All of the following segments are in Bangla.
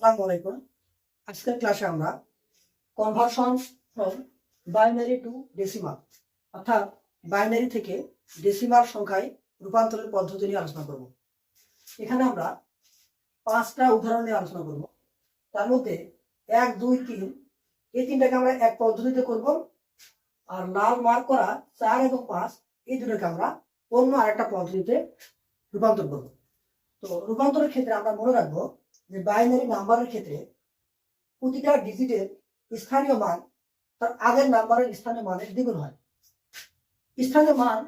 আসসালামু আলাইকুম। আজকের ক্লাসে আমরা conversion from binary two decimal অর্থাৎ বাইনারি থেকে ডেসিমাল সংখ্যায় রূপান্তরের পদ্ধতি নিয়ে আলোচনা করব। এখানে আমরা 5টা উদাহরণ নিয়ে আলোচনা করব। তার মধ্যে 1, 2, 3 এই 3টাকে আমরা এক পদ্ধতিতে করব, আর লাল মার্ক করা 4 এবং 5 এই দুটোকে আমরা অন্য আরেকটা পদ্ধতিতে রূপান্তর করব। তো রূপান্তরের ক্ষেত্রে আমরা মনে রাখবো যে বাইনারি নাম্বারের ক্ষেত্রে প্রতিটা ডিজিটের স্থানীয় মান তার আগের নাম্বারের স্থানীয় মানের দ্বিগুণ হয়। স্থানীয় মান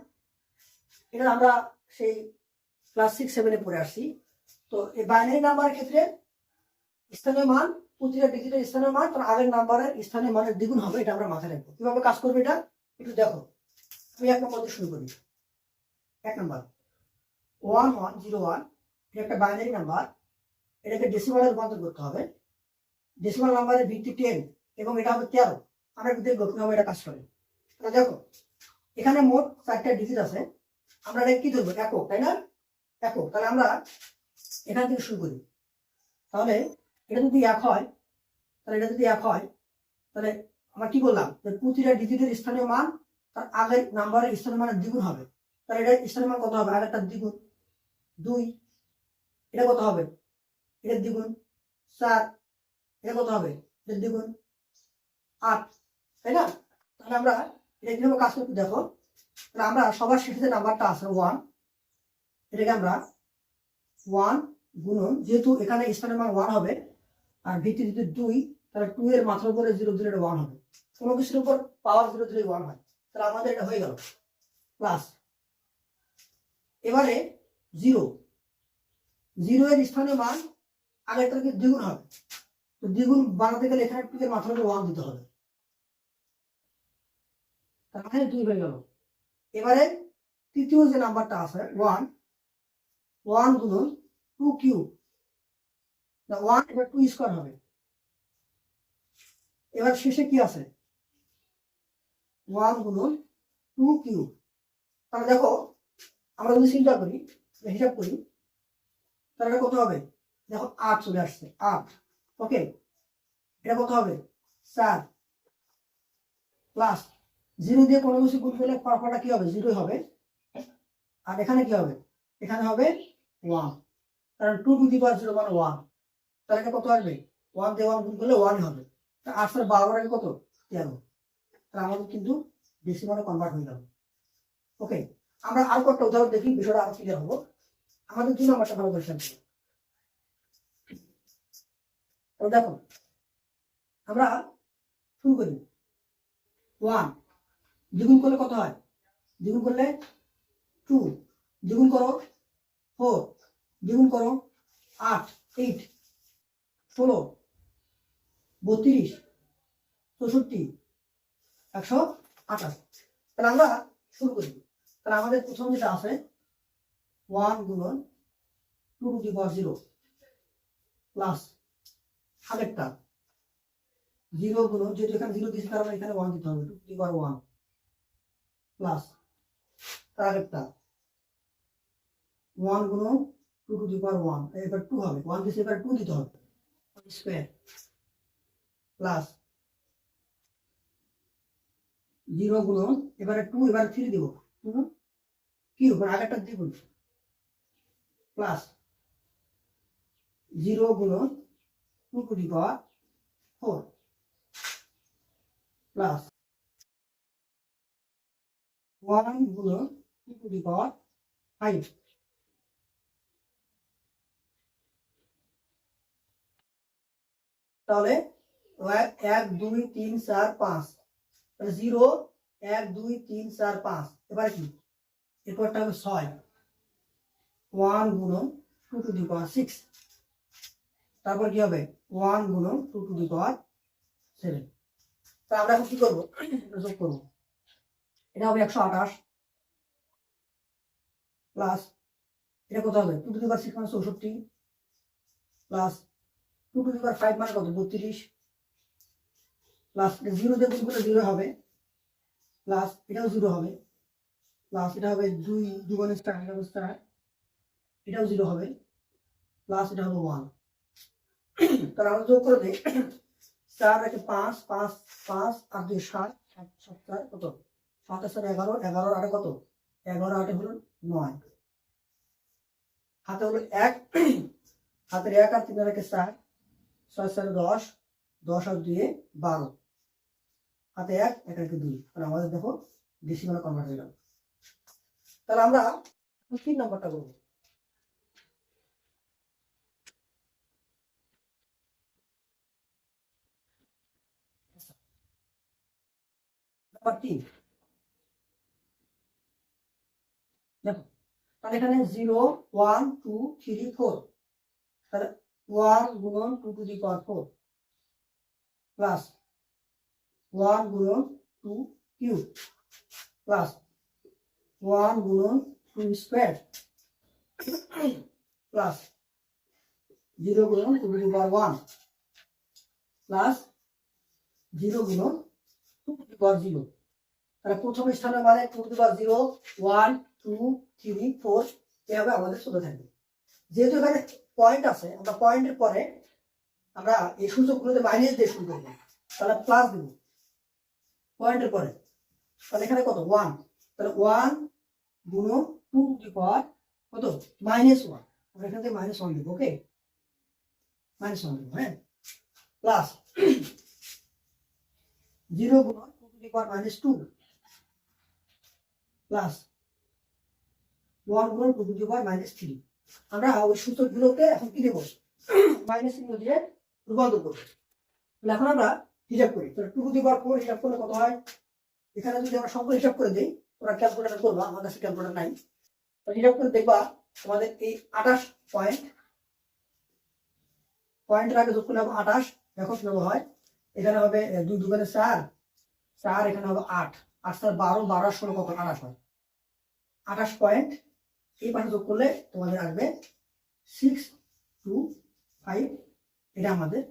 এটা আমরা সেই ক্লাস 6-7 পড়ে আসছি। তো এই বাইনারি নাম্বারের ক্ষেত্রে স্থানীয় মান, প্রতিটা ডিজিটের স্থানীয় মান তার আগের নাম্বারের স্থানীয় মানের দ্বিগুণ হবে, এটা আমরা মাথায় রাখবো। কিভাবে কাজ করবে এটা একটু দেখো। আমি 1 নম্বর দিয়ে শুরু করি। 1 নম্বর 1101 এটা একটা বাইনারি নাম্বার, এটাকে ডেসিমালে রূপান্তর করতে হবে। ডেসিমাল নাম্বারের ভিত্তি 10 এবং এটা হবে 13। আমরা একটু দেখবো কিভাবে এটা কাজ করে। তাহলে দেখো এখানে মোট 4টা ডিজিট আছে, আমরা এটা কি ধরবো? একক, তাই না? একক। তাহলে আমরা এখান থেকে শুরু করি। তাহলে এটা যদি 1 হয়, তাহলে আমরা কি বললাম যে প্রতিটা ডিজিটের স্থানীয় মান তার আগের নাম্বারের স্থানীয় মানের দ্বিগুণ হবে। তাহলে এটা স্থানীয় মান কত হবে? আগেরটা দ্বিগুণ 2। এটা কত হবে? এটার দ্বিগুণ 4। এটা কত হবে? এটার দ্বিগুণ 8, তাই না? তাহলে আমরা এটা কিভাবে কাজ করতে দেখো। তাহলে আমরা সবার শেষে যে নাম্বারটা আছে 1, এটাকে আমরা 1 গুণন, যেহেতু এখানে স্থানের মান 1 হবে আর ভিত্তি যদি 2, তাহলে 2 এর মাথার উপরে 0 দিলে এটা 1 হবে। কোনো কিছুর উপর পাওয়ার 0 দিলে 1 হয়। তাহলে আমাদের এটা হয়ে গেল প্লাস। এবারে 0 এর স্থানীয় মান আগেরটাকে দ্বিগুণ হবে। তো দ্বিগুণ বানাতে গেলে এখানে 2 এর মাথার উপরে 1 দিতে হবে। তার মানে 2 হয়ে গেল। এবারে তৃতীয় যে নাম্বারটা আছে 1 গুণন 2 কিউব, 1 এবার 2 স্কয়ার হবে। এবার শেষে কি আছে? 1 গুণন 2 কিউব। তাহলে দেখো আমরা যদি চিন্তা করি, হিসাব করি, তাহলে এটা কত হবে? দেখো 8 চলে আসছে, 8। ওকে, এটা কত হবে? 4 প্লাস 0 দিয়ে কোনো কিছু গুণ করলে ফলাফলটা কি হবে? 0 হবে। আর এখানে কি হবে? এখানে হবে 1, কারণ 2 টু দি পাওয়ার 0 মানে 1। তাহলে এটা কত আসবে? 1 দিয়ে 1 গুণ করলে 1 হবে। 8 আর 12 আগে কত? 13। তাহলে আমাদের কিন্তু ডেসিমালে কনভার্ট হয়ে গেল। ওকে, আমরা আর কয়েকটা উদাহরণ দেখি, বিষয়টা আরো ক্লিয়ার হবো। আমাদের 2 নাম্বারটা ভালো করে শুনতে। তো দেখো আমরা শুরু করি। 1 দ্বিগুণ করলে কত হয়? দ্বিগুণ করলে 2, দ্বিগুণ করো 4, দ্বিগুণ করো 8, 8, 16, 32, 64, 128। তাহলে আমরা শুরু করি। তাহলে আমাদের প্রথম যেটা আছে 1 গুণন 2 টু দি পাওয়ার 0 প্লাস আগেরটা 0 গুণন, যেহেতু এখানে 0 দিয়েছে তার মানে এখানে 1 দিতে হবে, 2 টু দি পাওয়ার 1 প্লাস তার আগেরটা 1 গুণন 2 টু দি পাওয়ার 1, এবার 2 হবে। 1 দিয়েছে, এবার 2 দিতে হবে, স্কয়ার প্লাস 0 গুণন, এবারে 2, এবারে 3 দিব, কি উপর আগেরটা দ্বিগুণ প্লাস 0 গুণন 2 টু দি পাওয়ার 4 প্লাস 1 গুণন 2 টু দি পাওয়ার 5। তাহলে 1 2 3 4 5, 0 1 2 3 4 5। এবার কি? এরপরটা হবে 6, 1 গুণন 2 টু দি পাওয়ার 6। তারপর কি হবে? 1 গুণন 2 টু দি পাওয়ার 7। তা আমরা এখন কি করবো? যোগ করবো। এটা হবে 128 প্লাস এটা কত হবে? 2 টু দি পাওয়ার 6 মানে 64 প্লাস 2 টু দি পাওয়ার 5 মানে কত? 32 প্লাস 0 দিয়ে গুণ করলে 0 হবে প্লাস এটাও 0 হবে প্লাস এটা হবে 2 গুণের স্টার, এটাও 0 হবে প্লাস এটা হবে 1। তাহলে আমরা যোগ করে দিই 4 রেখে 5 5 5 আর 2 7 7 7 কত 7 আর 11 11 আর কত 11 8 হলো 9 হাতে হলো 1 হাতের 1 আর 3 রেখে 4 6 4 10 10 আর 2 12 হাতে 1 1 রেখে 2 তাহলে আমাদের দেখো ডেসিমালে কনভার্ট হয়ে গেল। তাহলে আমরা 3 নম্বরটা করব। নাম্বার 3 দেখো তাহলে এখানে 0 1 2 3 4 তাহলে 1 গুণন 2 টু দি পাওয়ার 4 প্লাস 1 গুণন 2 কিউব প্লাস 1 গুণন 2 স্কয়ার প্লাস 0 গুণন 2 টু দি পাওয়ার 1 প্লাস 0 গুণন 2 টু দি পাওয়ার 0। তাহলে প্রথম স্থানে মানে 2 টু দি পাওয়ার 0 1 2 3 4 এভাবে আমাদের চলে থাকবে। যেহেতু এখানে পয়েন্ট আছে আমরা পয়েন্টের পরে আমরা এই সূচকগুলোতে মাইনাস দিয়ে শুরু করবো, তাহলে প্লাস দেব পয়েন্টের পরে। তাহলে এখানে কত 1 তাহলে 1 গুণন 2 টু দি পাওয়ার কত -1 আমরা এখান থেকে -1 দেবো। ওকে -1 দেবো, হ্যাঁ প্লাস 0 গুণন 2 টু দি পাওয়ার -2 প্লাস 1 গুণন 2 টু দি পাওয়ার -3। আমরা ওই সূচকগুলোকে এখন কি দেবো মাইনাস চিহ্ন দিয়ে রূপান্তর করবো। তাহলে এখন আমরা হিসাব করি, তাহলে 2 টু দি পাওয়ার 4 হিসাব করলে কত হয়, এখানে যদি আমরা সম্পূর্ণ হিসাব করে দিই, তোমরা ক্যালকুলেটর করবা, আমার কাছে ক্যালকুলেটর নাই, তো হিসাব করে দেখবা তোমাদের এই 28 পয়েন্টের আগে যোগ করলে হবে 28। দেখো কিভাবে হয়, এখানে হবে 2 দুগুণে 4 4, এখানে হবে 8 8 4 12 12 আর 16 কত 28 হয়। 28 পয়েন্ট এই পাশে যোগ করলে তোমাদের আসবে 625। এটা আমাদের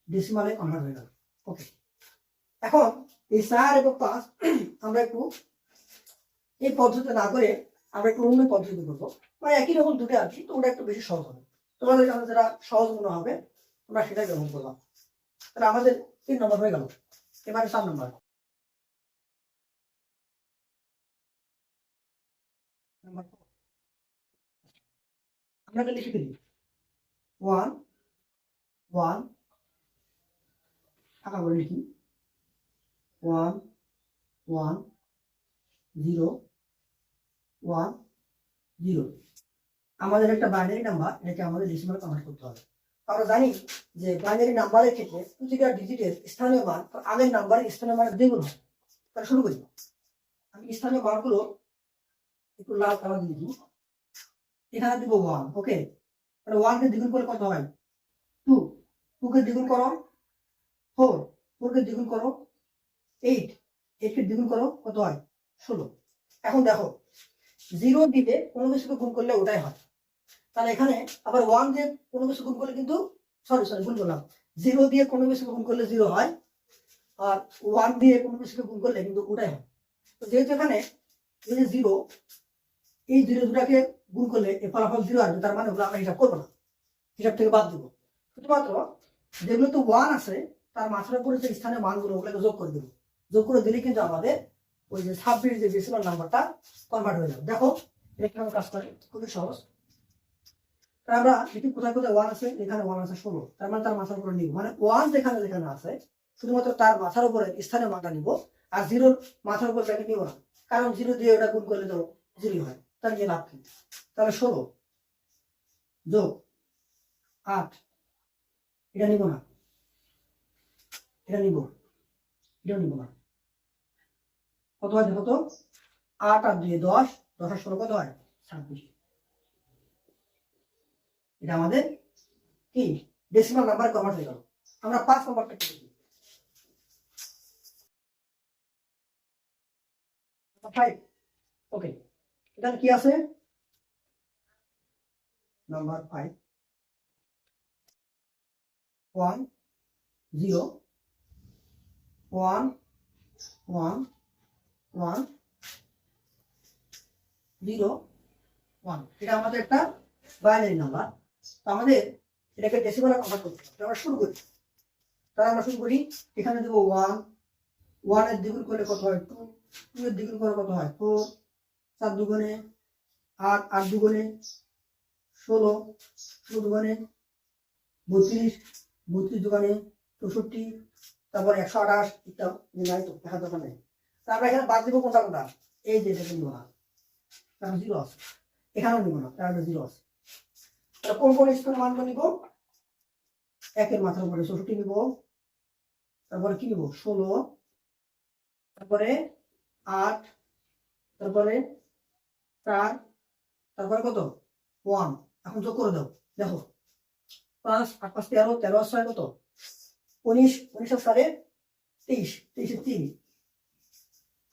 ডেসিমালে কনভার্ট হয়ে গেল। ওকে, এখন এই 4 এবং 5 আমরা একটু এই পদ্ধতি না করে আমরা একটু অন্য পদ্ধতি করবো, মানে একই রকম দুটো আর কি, তো ওটা একটু বেশি সহজ হবে। তোমাদের কাছে যেটা সহজ মনে হবে তোমরা সেটাই ব্যবহার করলাম। তাহলে আমাদের 3 নম্বর হয়ে গেল। এবারে 4 নম্বর। আমরা এটা লিখে দিই 1 1 টাকা করে লিখি 1 1 0 1 0। আমাদের একটা বাইনারি নাম্বার, এটাকে আমাদের ডেসিমালে কনভার্ট করতে হবে। আমরা জানি যে বাইনারি নাম্বারের ক্ষেত্রে প্রতিটা ডিজিটের স্থানীয় মান আগের নাম্বারের স্থানীয় মানের দ্বিগুণ হয়। তাহলে শুরু করি, আমি স্থানীয় মানগুলো একটু লাল কালার দিয়ে দিই। এখানে দিব 1। ওকে, তাহলে 1 কে দ্বিগুণ করলে কত হয় 2 2 কে দ্বিগুণ করো 4 4 কে দ্বিগুণ করো 8 8 কে দ্বিগুণ করো কত হয় 16। এখন দেখো 0 দিয়ে কোনো কিছুকে গুণ করলে ওটাই হয়, তাহলে এখানে আবার 1 দিয়ে কোনো কিছু গুণ করলে কিন্তু সরি ভুল করলাম, 0 দিয়ে কোনো কিছুকে গুণ করলে 0 হয়, আর 1 দিয়ে কোনো কিছুকে গুণ করলে কিন্তু ওটাই হয়। তো যেহেতু এখানে এই যে 0, এই 0 দুটাকে গুণ করলে এই ফলাফল 0 আসবে, তার মানে ওগুলো আমরা হিসাব করবো না, হিসাব থেকে বাদ দেবো। শুধুমাত্র যেগুলো তো 1 আছে তার মাথার উপরে যে স্থানীয় মানগুলো ওগুলোকে যোগ করে দেবো। যোগ করে দিলে কিন্তু আমাদের ওই যে 26 যে ডেসিমাল নাম্বারটা কনভার্ট হয়ে যাবে। দেখো এটা কিভাবে কাজ করে, খুবই সহজ। আমরা এটি কোথায় কোথায় 1 আছে, এখানে 1 আছে 16, তার মানে তার মাথার উপরে নিব, মানে 1 যেখানে যেখানে আছে শুধুমাত্র তার মাথার উপরে স্থানীয় মানটা নিব, আর 0 মাথার উপরে ব্যাকে নিব না, কারণ 0 দিয়ে ওটা গুণ করলে তো 0 হয়, তার নিয়ে লাভ কি। তাহলে 16 যোগ 8 এটা নিব না, এটা নিব, এটাও নিব না, কত হয় দেখো তো 8 আর 2 10 10 আর 16 কত হয় 26। এটা আমাদের কি ডেসিমাল নাম্বার কনভার্ট হয়ে গেল। আমরা 5 নাম্বারটা কি লিখি 5। ওকে, এখানে কি আছে নাম্বার 5 1 0 1 1 1 0 1। এটা আমাদের একটা বাইনারি নাম্বার। তো আমাদের এটাকে ডেসিমালে কনভার্ট করতে হবে। আমরা শুরু করি, তাহলে আমরা শুরু করি। এখানে দেবো 1, 1 এর দ্বিগুণ করলে কত হয় 2, 2 এর দ্বিগুণ করলে কত হয় 4, 4 দুগুণে 8, 8 দুগুণে 16, 16 দুগুণে 32, 32 দুগুণে 64, তারপর 128, এটা নাই তো দেখা দরকার নেই। তারপর এখানে বাদ দিব কোনটা কোনটা, এই যে এটা কিন্তু না, কারণ 0 আছে, এখানেও নিব না কারণ 0 আছে। তাহলে কোন কোন স্থানে মানটা নিব, একের মাথার উপরে 64 নিব, তারপরে কি নিব 16, তারপরে 8, তারপরে 4, তারপরে কত 1। এখন যোগ করে দাও, দেখো 5, 8, 5, 13, 13 আর 6 কত 19, 19 আর 4 23, 23 এর 3,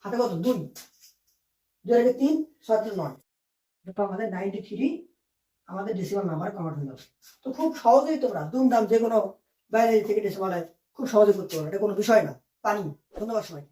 হাতে কত 2, 2 এর 3, 6 এর 9, এটা আমাদের 93 আমাদের ডেসিমাল নাম্বার কনভার্ট হয়ে যাবে। তো খুব সহজেই তোমরা দুমদাম যে কোনো বাইনারি থেকে ডেসিমালে খুব সহজে করতে পারো, এটা কোনো বিষয় না, পানি। ধন্যবাদ সবাই।